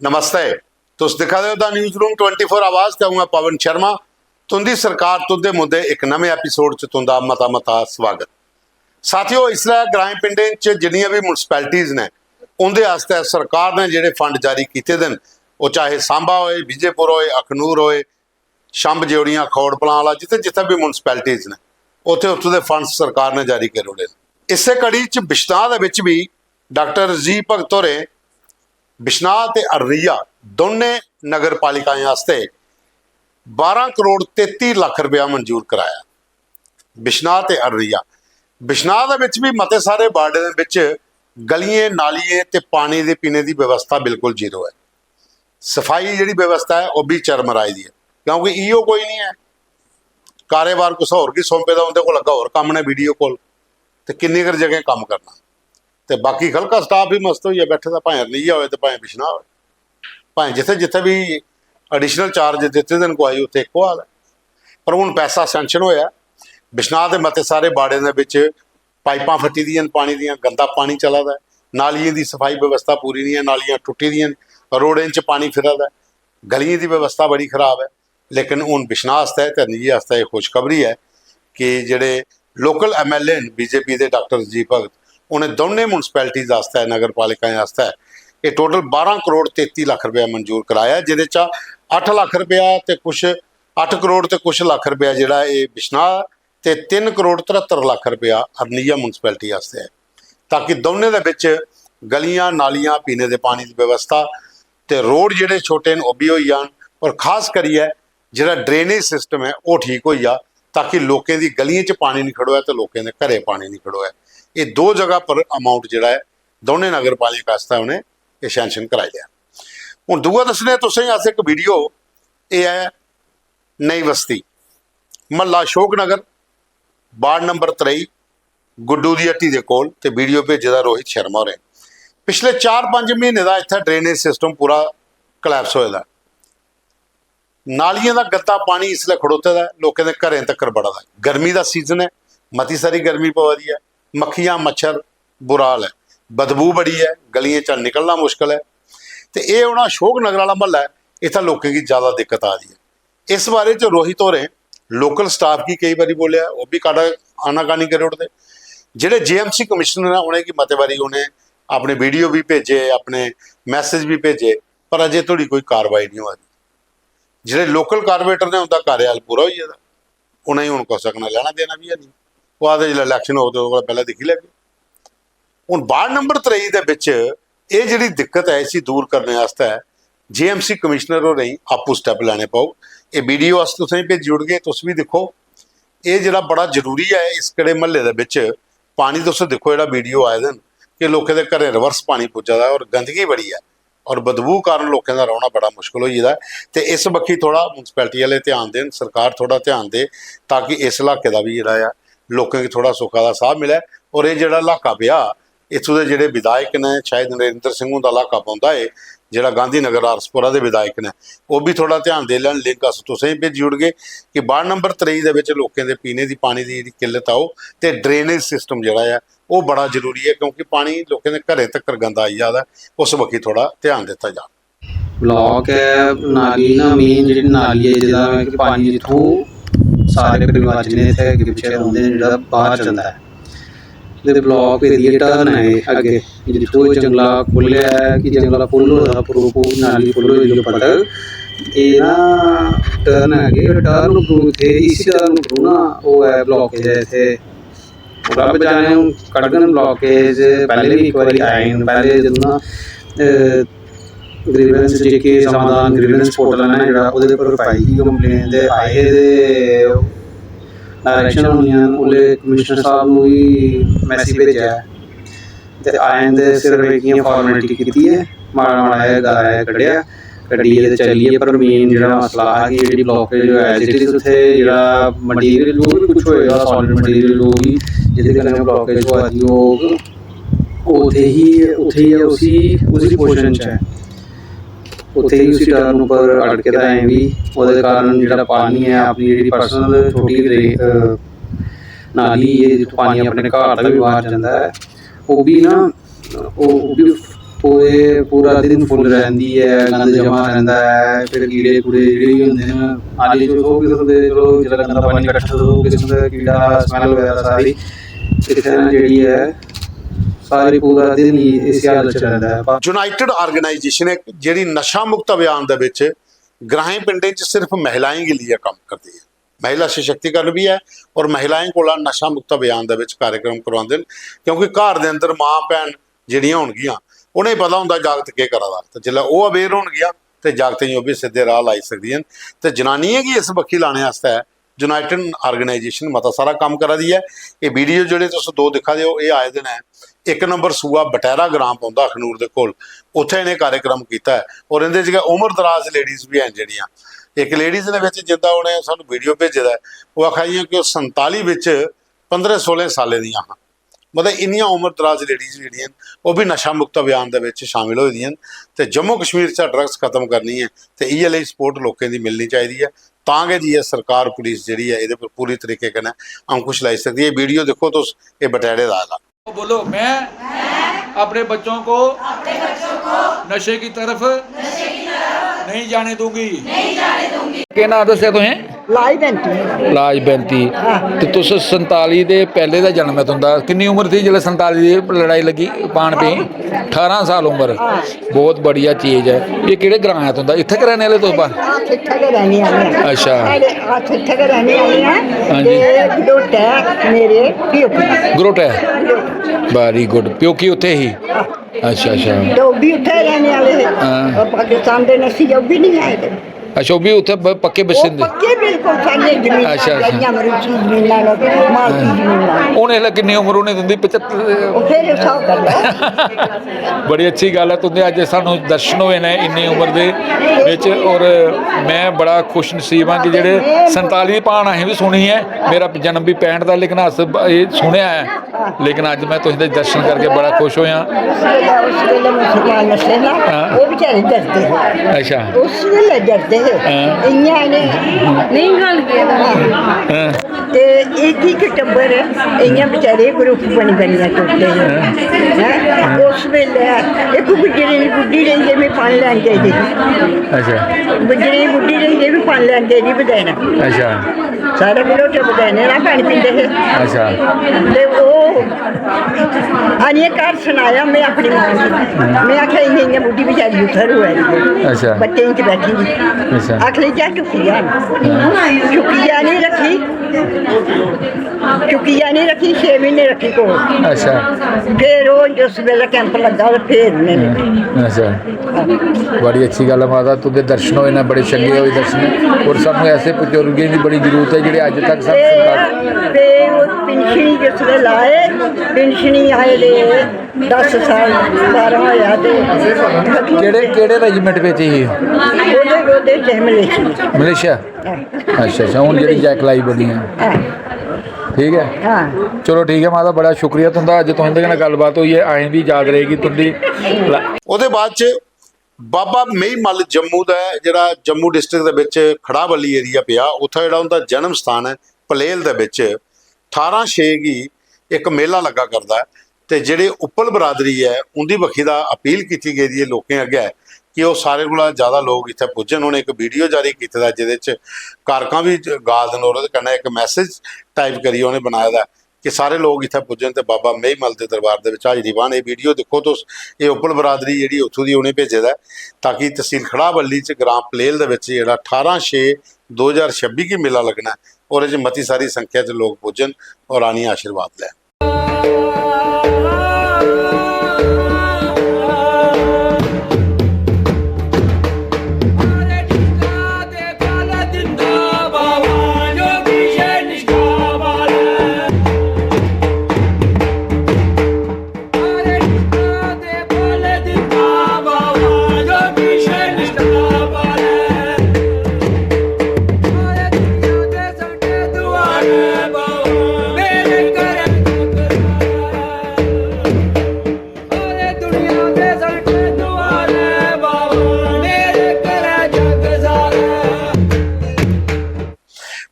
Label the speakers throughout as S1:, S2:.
S1: नमस्ते। तुस दिखा रहे हो द न्यूज़ रूम 24 आवाज़ ते मैं पवन शर्मा। तुंदी सरकार तुंदे मुद्दे एक नवे एपीसोड च तुंदा मता मता स्वागत। साथियों, इसलै ग्राएं पिंडें च जिन्नियां भी म्युनिसपैलिटीज़ ने उंदे आस्ते सरकार ने जिहड़े फंड जारी कीते दे न, वो चाहे सांबा होए, विजयपुर होए, अखनूर होए, शंभ ज्योड़ियां, खौड़ पलां, जिथे जिथे भी म्युनिसपैलिटीज़ ने उत्थे उत्थे दे फंड सरकार ने जारी करे ओड़े। इसे कड़ी च बिश्नाह दे विच भी डॉक्टर जी भगत होरें बिश्नाह ते अररिया दोने नगर पालिकाएं वास्ते 12 करोड़ 33 लाख रुपया मंजूर कराया। बिश्नाह ते अररिया बिश्नाह दे विच भी मते सारे वार्डे दे विच गलियां नालियां ते पानी दे पीने की व्यवस्था बिल्कुल जीरो है। सफाई जिहड़ी व्यवस्था है वह भी चरमराई दी है, क्योंकि ईओ कोई नहीं है। कारोबार कुछ होर की सौंपे दा उंदे कोल लगा होर काम ने वीडियो कॉल ते किन्नी कर जगह काम करना ते बाकी खलका स्टाफ भी मस्त होइए बैठे दा, भाएं अरनिया होए ते भाएं बिश्नाह होए, भाएं जिथे जिथे भी एडिशनल चार्ज दिते दिन को आई उत्थे इक्को हाल है। पर हुण पैसा सैंक्शन होया, बिश्नाह दे मते सारे बाड़े दे विच पाइपां फटी दियां पानी दियां, गंदा पानी चला दा, नालियां दी सफाई व्यवस्था पूरी नहीं है, नालियां टुटी दियां, रोडें च पानी फिरा दा, गलियां दी व्यवस्था बड़ी खराब है। लेकिन हुण बिश्नाह आस्ते ते अरनिया आस्ते खुशखबरी है कि जिहड़े लोकल MLA बीजेपी के डॉक्टर जी भगत उन्हें दोनों म्युनिसपैलिटीज़ आस्ते नगर पालिकाएं आस्ते ये टोटल 12 करोड़ 33 लाख रुपया मंजूर कराया, जिहदे चा 8 लाख रुपया ते कुछ 8 करोड़ ते कुछ लाख रुपया जिहड़ा ये बिश्नाह ते 3 करोड़ 73 लाख रुपया अरनिया म्युनिसपैलिटी आस्ते है, ताकि दोनों दे विच गलियां नालियां पीने के पानी की व्यवस्था ते रोड जिहड़े छोटे ने वह भी हो जान, और खास करिए जिहड़ा ड्रेनेज सिस्टम है वह ठीक हो जा, ताकि लोगों की गलियां च पानी नहीं खड़ोया तो लोगों के घरें पानी नहीं खड़ोया। ये दो जगह पर अमाउंट जिहड़ा है दोनों नगर पालिका आस्ते उन्हें ये सैंक्शन कराई लिया। हुण दूआ दस्सने तुसें अस एक वीडियो, ये है नई बस्ती महला अशोक नगर वार्ड नंबर 23 गुड्डू दी हट्टी के कोल, ते वीडियो भेजे दा रोहित शर्मा होरें। पिछले 4-5 महीने का इत्थे ड्रेनेज सिस्टम पूरा कलैप्स होए दा, नालियां का गंदा पानी इसलिए खड़ोते दा, लोगों के घरें तक बड़ा दा। गर्मी का सीजन है, मती सारी गर्मी पवा दी है, मक्खियां मच्छर बुरा हाल है, बदबू बड़ी है, गलियां च निकलना मुश्किल है। तो ये होना अशोक नगर वाला महला है, इतना लोगों की ज़्यादा दिक्कत आ रही है। इस बारे जो रोहित होरें लोकल स्टाफ की कई बार बोलिया, वो भी काटा आनाकानी करे उठते। जेडे JMC कमिश्नर हैं उन्हें की मत बारी उन्हें अपने वीडियो भी भेजे, अपने मैसेज भी भेजे, पर अजे थोड़ी कोई कार्रवाई नहीं हो रही। ਜਿਹੜੇ लोकल कारपोरेटर ने उनका कार्यकाल पूरा हो जाता, उन्हें ही कुछ सकना लेना देना भी है नहीं, वो आते जो इलैक्शन हो तो पहले दिखी लगे। हूँ वार्ड नंबर 23 के विच ये जी दिक्कत है इसी दूर करने वास्ते JMC कमिश्नर हो रही आपू स्टैप लैने पाओ। ये वीडियो अस तुसें भेजी उड़ गए, तुस भी दिखो, ये जरा बड़ा जरूरी है। इस कड़े महल्ले के विच पानी तुस देखो जो वीडियो आए दिन कि लोगों के घरें रिवर्स पानी पुज्जा है और गंदगी बड़ी है और बदबू कारण लोगों का रहना बड़ा मुश्किल हो जाता है। तो इस बक्खी थोड़ा म्युनिसपैलिटी वाले ध्यान देन, सरकार थोड़ा ध्यान दे, ताकि इस इलाके का भी जोड़ा लोगों की थोड़ा सुखा का साह मिले। और ये जोड़ा इलाका पिया इतों के जोड़े विधायक ने, शायद नरेंद्र सिंह का इलाका पाँदा है, जोड़ा गांधी नगर आरसपुरा के विधायक ने, वो भी थोड़ा ध्यान दे लैन। लिंक अस तुसें भेजी उड़ गए कि वार्ड नंबर 23 के लोगों के पीने की पानी की जी किल्लत आओ, तो ड्रेनेज सिस्टम जोड़ा है वो बड़ा जरूरी है, क्योंकि पानी लोगों के घरें तक गंदा आई जाता है, उस बक्खी थोड़ा ध्यान दिता जा।
S2: ब्लॉक है नाली ना, मेन जी नाली है जिदा कि पानी जितों सारे परिवार जिन्हें इतने अगे पिछे रहते हैं जो बाहर जाता है। तो ब्लॉक एरिया टर्न है अगे जितों जंगला खुले है कि जंगला फुल होता प्रूफ नाली फुल हो पता ये ना टर्न है, टर्न प्रूफ थे इसी टर्न प्रूफ ना वो है ब्लॉकेज है इतने रब जाने कड़गन ब्लॉकेज पहले भी एक बार आए पहले जो ना ग्रीवेंस जी समाधान ग्रीवेंस पोर्टल है जोड़ा वो पर पाई ही कंप्लेन दे आए डायरैक्शन होनी उल्ले कमिश्नर साहब को भी मैसेज भेजा है तो आए तो सिर्फ एक फॉर्मेलिटी की है, माड़ा माड़ा है गाया कढ़िया कढ़िए चलिए। पर मेन जो मसला है कि जी ब्लॉकेज है उत्थे जो मटीरियल जो भी कुछ होएगा सॉलिड मटीरियल जो भी जिसके ब्लॉकेज हो आती उथे ही उसी पोर्शन च है, उथे ही उसी टर्न पर अटके दा है भी वो कारण जो पानी है अपनी जी पर्सनल छोटी नाली है जितों पानी अपने घर का भी बाहर जाता है वो भी ना वो भी पूरा दिन फुल रहती है, गंद जमा रहता है, फिर कीड़े कूड़े ਜਿਹੜੇ ਵੀ ਹੁੰਦੇ ਨੇ ਨਾਲੀ ਚੋਂ ਸੋ ਕਿਸਮ ਦੇ ਚਲੋ ਜਿਹੜਾ ਗੰਦਾ ਪਾਣੀ ਇਕੱਠਾ ਸੋ ਕਿਸਮ ਦਾ ਕੀੜਾ ਸਮੈਲ ਵਗੈਰਾ ਸਾਰੀ ਕਿਤੇ ਨਾ ਜਿਹੜੀ ਹੈ ਸਾਰੀ ਪੂਰਾ ਦਿਨ ਹੀ ਇਸ ਹਾਲਤ ਚ ਰਹਿੰਦਾ ਹੈ।
S1: ਯੂਨਾਈਟਿਡ ਆਰਗੇਨਾਈਜੇਸ਼ਨ ਇੱਕ ਜਿਹੜੀ ਨਸ਼ਾ ਮੁਕਤ ਅਭਿयान ਦੇ ਵਿੱਚ ਗ੍ਰਾਂਹੀਂ ਪਿੰਡਾਂ 'ਚ ਸਿਰਫ ਮਹਿਲਾਵਾਂ के लिए ਕੰਮ ਕਰਦੀ ਹੈ। महिला सशक्तिकरण भी है और महिलाएं को नशा मुक्त अभियान ਦੇ ਵਿੱਚ कार्यक्रम करवाते हैं, क्योंकि घर के अंदर माँ भैन ਜਿਹੜੀਆਂ ਹੋਣਗੀਆਂ उन्हें पता होंगे जागत के करा दा, तो जिसलै वो अवेयर होणगियां तो जागत ही भी सीधे राह लाई सकदियां। तो जनानियां की इस बक्खी लाने वास्ते यूनाइटेड आर्गेनाइजेशन मता सारा काम करा दी है। ये वीडियो जोड़े तुस दो दिखा दे ये आए दिन है, एक नंबर सूआ बटैरा ग्राम पौंदा अखनूर के कोल, उत्थे इन्हें कार्यक्रम किया है और इहदे उम्र दराज लेडीज़ भी हैं ਜਿਹੜੀਆਂ। एक लेडीज़ ने जिद्दां उन्हें सानूं वीडियो भेजे दा वो आखाइयां कि 47 विच 15-16 सालें दियां हाँ, मतलब इन्नियां उम्र दराज लेडीज़ ਜਿਹੜੀਆਂ वो भी नशा मुक्त अभियान दे विच शामिल होई दियां। ते जम्मू कश्मीर च ड्रग्स खत्म करनी है तो इहदे लई सपोर्ट लोगों की मिलनी चाहिए है, तां गै जी सरकार पुलिस जिहड़ी है इहदे पर पूरी तरीके कन्नै अंकुश लाई सकती है। वीडियो देखो तो ये बटैड़े दा है।
S3: बोलो मैं अपने बच्चों को नशे की तरफ नहीं जाने दूंगी। क्या नाम दस्या तुसें?
S4: लाज बैंती ते तुस 47 दे पहले दा जन्म है तुंदा। किन्नी उम्र थी जिसलै 47 दी लड़ाई लगी पान पे? 18 साल उम्र, बहुत बढ़िया चीज़ है। ये केड़े ग्रां है तुंदा? इत्थे के रहने वाले तुस? अच्छा ग्रोट है, वेरी गुड। प्योकी उत्थे ही? अच्छा अच्छा
S5: पाकिस्तान दे नसी जो भी नहीं आए।
S4: अच्छा वो भी उत्थे पक्के बसिंदे? अच्छा हूँ इसलै किन्नी उम्र होने तुंदी? 75? बड़ी अच्छी गल है तुंदे अज सानू दर्शन होए ने इन्नी उम्र दे विच, और मैं बड़ा खुश नसीब हाँ कि जेह्ड़े 47 दी भाण असें भी सुनी है। मेरा जन्म भी 65 दा, लेकिन अस ये सुनिया है, लेकिन अज मैं तुहाडे दर्शन करके बड़ा खुश होया। अच्छा
S5: उस वेले डरदे इ'यां नहीं गल ते एक टब्बर इ'यां बेचारे ग्रुप बनिया टुरदे हैं। उस वेले एक गुजरे दी बुड्ढी रही में पानी लैन गई थी।
S4: अच्छा
S5: गुजरे दी बुड्ढी रही में पानी लैन गई थी बदैना।
S4: अच्छा
S5: सारे बलोटे बदैने ना पानी पींदे थे।
S4: अच्छा
S5: ते ओह् आनियै घर सनाया मैं अपनी मां गी, मैं आखेआ इ'यां बुड्ढी बेचारी उत्थै रोआ दी।
S4: अच्छा
S5: बच्चे च बैठी दी।
S4: अच्छा
S5: आखली क्या चुकिया नहीं रखी, चुकिया नहीं रखी, 6 महीने रखी को।
S4: अच्छा
S5: फिर वो जिस वेले कैंप लगा तो फिर उन्हें।
S4: अच्छा बड़ी अच्छी गल है माता, तुझे दर्शन होए ना बड़े चंगे होए दर्शन, और सानू ऐसे बुजुर्गों की बड़ी जरूरत है जिहड़े अज तक
S5: पेंशनी जिस वेले लाए, पेंशनी आए दे 10 साल 12 होया ते
S4: केड़े रेजिमेंट विच ही? मलेशिया। अच्छा अच्छा हुण जिहड़ी जैक लाई बनी है, ठीक है।
S5: हाँ
S4: चलो ठीक है माता, बड़ा शुक्रिया तुंदा, अज तुहाडे नाल गलबात हुई है, अजें भी याद रहेगी तुंदी।
S1: ਉਹਦੇ ਬਾਅਦ ਚ ਬਾਬਾ ਮਈ ਮੱਲ ਜੰਮੂ ਦਾ ਜਿਹੜਾ ਜੰਮੂ ਡਿਸਟ੍ਰਿਕਟ ਦੇ ਵਿੱਚ ਖੜਾਵੱਲੀ ਏਰੀਆ ਪਿਆ, ਉੱਥੇ ਜਿਹੜਾ ਉਹਦਾ ਜਨਮ ਸਥਾਨ ਹੈ ਪਲੇਲ ਦੇ ਵਿੱਚ 18/6 ਗੀ ਇੱਕ ਮੇਲਾ ਲੱਗਾ ਕਰਦਾ ਤੇ ਜਿਹੜੇ ਉੱਪਲ ਬਰਾਦਰੀ ਹੈ ਉਹਦੀ ਬਖੀ ਦਾ ਅਪੀਲ ਕੀਤੀ ਗਈ ਦੀ ਲੋਕਾਂ ਅੱਗੇ कि वो सारे कोला ज़्यादा लोग इत्थे पुज्जन। उन्होंने एक वीडियो जारी किया जिहदे कारकां भी गा देन और कन्नै एक मैसेज टाइप करिए उन्हें बनाया दा कि सारे लोग इत्थे पुज्जन ते बाबा मेई मल के दरबार दे विच हाजरी पान। ये वीडियो देखो तो ये उप्पल बरादरी जिहड़ी उत्थों दी उन्हें भेजे दा ताकि तहसील खड़ावल्ली च ग्राम पलेल दे विच जिहड़ा 18/6/2026 की मेला लगना और इस मती सारी संख्या च लोग पुज्जन और आनी आशीर्वाद लैन।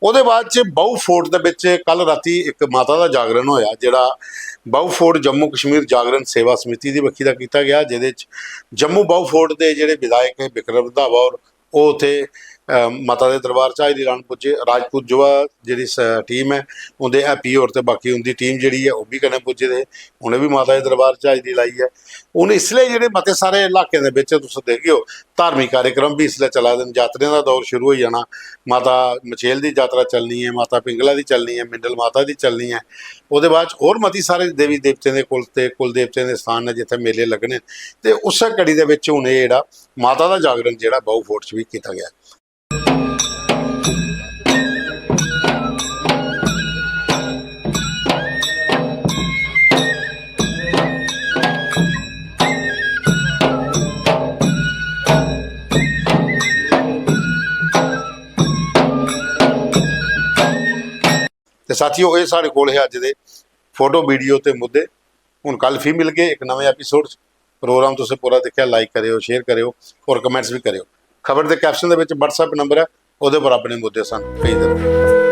S1: ਉਹਦੇ ਬਾਅਦ ਚ ਬਾਊ ਫੋਰਟ ਦੇ ਵਿੱਚ ਕੱਲ ਰਾਤੀ ਇੱਕ ਮਾਤਾ ਦਾ ਜਾਗਰਣ ਹੋਇਆ, ਜਿਹੜਾ ਬਾਊ ਫੋਰਟ ਜੰਮੂ ਕਸ਼ਮੀਰ ਜਾਗਰਣ ਸੇਵਾ ਸਮਿਤੀ ਦੀ ਵੱਖੀ ਦਾ ਕੀਤਾ ਗਿਆ, ਜਿਹਦੇ ਚ ਜੰਮੂ ਬਾਊ ਫੋਰਟ ਦੇ ਜਿਹੜੇ ਵਿਧਾਇਕ ਹੈ ਬਿਕਰਮ ਰੰਧਾਵਾ ਔਰ ਉਹ ਉੱਥੇ ਮਾਤਾ ਦੇ ਦਰਬਾਰ ਚ ਹਾਜ਼ਰੀ ਲਾਉਣ ਪੁੱਜੇ। ਰਾਜਪੂਤ ਜੁਵਾ ਜਿਹੜੀ ਟੀਮ ਹੈ ਉਹਦੇ ਐਪੀ ਔਰ ਤੇ ਬਾਕੀ ਉਹਦੀ ਟੀਮ ਜਿਹੜੀ ਹੈ ਉਹ ਵੀ ਕਨੇ ਪੁੱਜੇ ਦੇ, ਉਹਨੇ ਵੀ ਮਾਤਾ ਦੇ ਦਰਬਾਰ ਚ ਹਾਜ਼ਰੀ ਲਾਈ ਹੈ। ਉਹਨੇ ਇਸ ਲਈ ਜਿਹੜੇ ਮਤੇ ਸਾਰੇ ਇਲਾਕੇ ਦੇ ਵਿੱਚ ਤੁਸੀਂ ਦੇਖਿਓ ਧਾਰਮਿਕ ਕਾਰਜਕ੍ਰਮ ਵੀ ਇਸ ਲਈ ਚਲਾ ਦੇਣ। ਯਾਤਰੀਆਂ ਦਾ ਦੌਰ ਸ਼ੁਰੂ ਹੋ ਜਾਣਾ, ਮਾਤਾ ਮਚੇਲ ਦੀ ਯਾਤਰਾ ਚੱਲਣੀ ਹੈ, ਮਾਤਾ ਪਿੰਗਲਾ ਦੀ ਚੱਲਣੀ ਹੈ, ਮਿੰਡਲ ਮਾਤਾ ਦੀ ਚੱਲਣੀ ਹੈ। ਉਹਦੇ ਬਾਅਦ 'ਚ ਹੋਰ ਮਤੀ ਸਾਰੇ ਦੇਵੀ ਦੇਵਤਿਆਂ ਦੇ ਕੁਲ ਦੇਵਤਿਆਂ ਦੇ ਸਥਾਨ ਨੇ ਜਿੱਥੇ ਮੇਲੇ ਲੱਗਣੇ, ਤੇ ਉਸੇ ਕੜੀ ਦੇ ਵਿੱਚ ਹੁਣ ਇਹ ਜਿਹੜਾ ਮਾਤਾ ਦਾ ਜਾਗਰਣ ਜਿਹੜਾ ਬਾਊ ਫੋਰਟ 'ਚ ਵੀ ਕੀਤਾ ਗਿਆ। ਤੇ ਸਾਥੀਓ, ਇਹ ਸਾਡੇ ਕੋਲ ਹੈ ਅੱਜ ਦੇ ਫੋਟੋ ਵੀਡੀਓ ਤੇ ਮੁੱਦੇ। ਹੁਣ ਕੱਲ ਫਿਰ ਮਿਲ ਗਏ ਇੱਕ ਨਵੇਂ ਐਪੀਸੋਡ 'ਚ। ਪ੍ਰੋਗਰਾਮ ਤੁਸੀਂ ਪੂਰਾ ਦੇਖਿਆ, ਲਾਈਕ ਕਰਿਓ, ਸ਼ੇਅਰ ਕਰਿਓ ਔਰ ਕਮੈਂਟਸ ਵੀ ਕਰਿਓ। ਖਬਰ ਦੇ ਕੈਪਸ਼ਨ ਦੇ ਵਿੱਚ WhatsApp ਨੰਬਰ ਹੈ, ਉਹਦੇ ਪਰ ਆਪਣੇ ਮੁੱਦੇ ਸਾਨੂੰ ਭੇਜ ਦਿਓ।